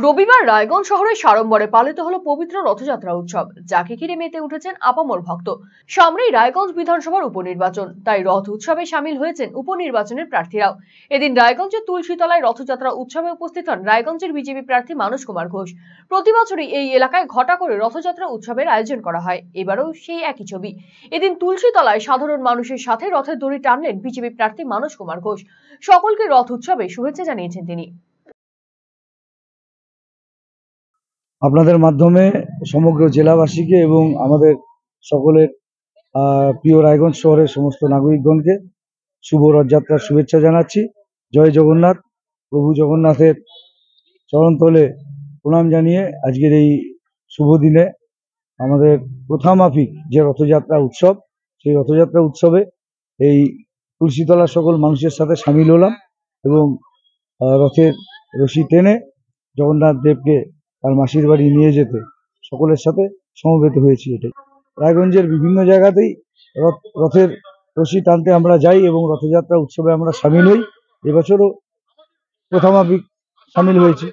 রবিবার রায়গঞ্জ শহরে সাড়ম্বরে পালিত হলো পবিত্র রথযাত্রা উৎসব, যাকে ঘিরে মেতে উঠেছেন আপামর ভক্ত। সামনেই রায়গঞ্জ বিধানসভার উপনির্বাচন, তাই রথ উৎসবে সামিল হয়েছেন উপনির্বাচনের প্রার্থীরাও। এদিন রায়গঞ্জের তুলসীতলায় রথযাত্রা উৎসবে উপস্থিত হন রায়গঞ্জের বিজেপি প্রার্থী মানস কুমার ঘোষ। প্রতি বছরই এই এলাকায় ঘটা করে রথযাত্রা উৎসবের আয়োজন করা হয়, এবারও সেই একই ছবি। এদিন তুলসীতলায় সাধারণ মানুষের সাথে রথের দড়ি টানলেন বিজেপি প্রার্থী মানস কুমার ঘোষ। সকলকে রথ উৎসবে শুভেচ্ছা জানিয়েছেন তিনি। আপনাদের মাধ্যমে সমগ্র জেলাবাসীকে এবং আমাদের সকলের প্রিয় রায়গঞ্জ শহরের সমস্ত নাগরিকগণকে শুভ রথযাত্রার শুভেচ্ছা জানাচ্ছি। জয় জগন্নাথ। প্রভু জগন্নাথের চরণতলে প্রণাম জানিয়ে আজকের এই শুভ দিনে আমাদের প্রথামাফিক যে রথযাত্রা উৎসব, সেই রথযাত্রা উৎসবে এই তুলসীতলার সকল মানুষের সাথে সামিল হলাম এবং রথের রশি টেনে জগন্নাথ দেবকে তার মাসির বাড়ি নিয়ে যেতে সকলের সাথে সমবেত হয়েছি। এটাই রায়গঞ্জের বিভিন্ন জায়গাতেই রথের রশি টানতে আমরা যাই এবং রথযাত্রা উৎসবে আমরা সামিল হই। এবছরও প্রথমাফিক সামিল হয়েছি।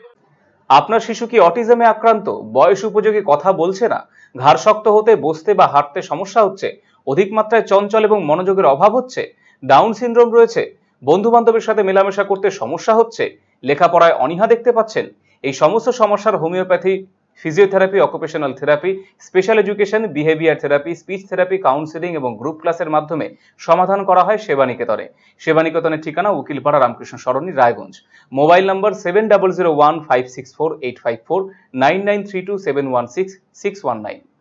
আপনার শিশু কি অটিজমে আক্রান্ত? বয়স উপযোগী কথা বলছে না, ঘাড় শক্ত হতে, বসতে বা হাঁটতে সমস্যা হচ্ছে, অধিক মাত্রায় চঞ্চল এবং মনোযোগের অভাব হচ্ছে, ডাউন সিনড্রোম রয়েছে, বন্ধু বান্ধবের সাথে মেলামেশা করতে সমস্যা হচ্ছে, লেখাপড়ায় অনীহা দেখতে পাচ্ছেন? এই সমস্ত সমস্যার homeopathy, physiotherapy, occupational therapy, special education, behaviour therapy, speech therapy, counselling এবং গ্রুপ ক্লাসের মাধ্যমে সমাধান করা হয় সেবানিকেতনে। সেবানিকেতনের ঠিকানা উকিলপাড়া রামকৃষ্ণ সরণি, রায়গঞ্জ। Mobile number 7001564854, 9932716619।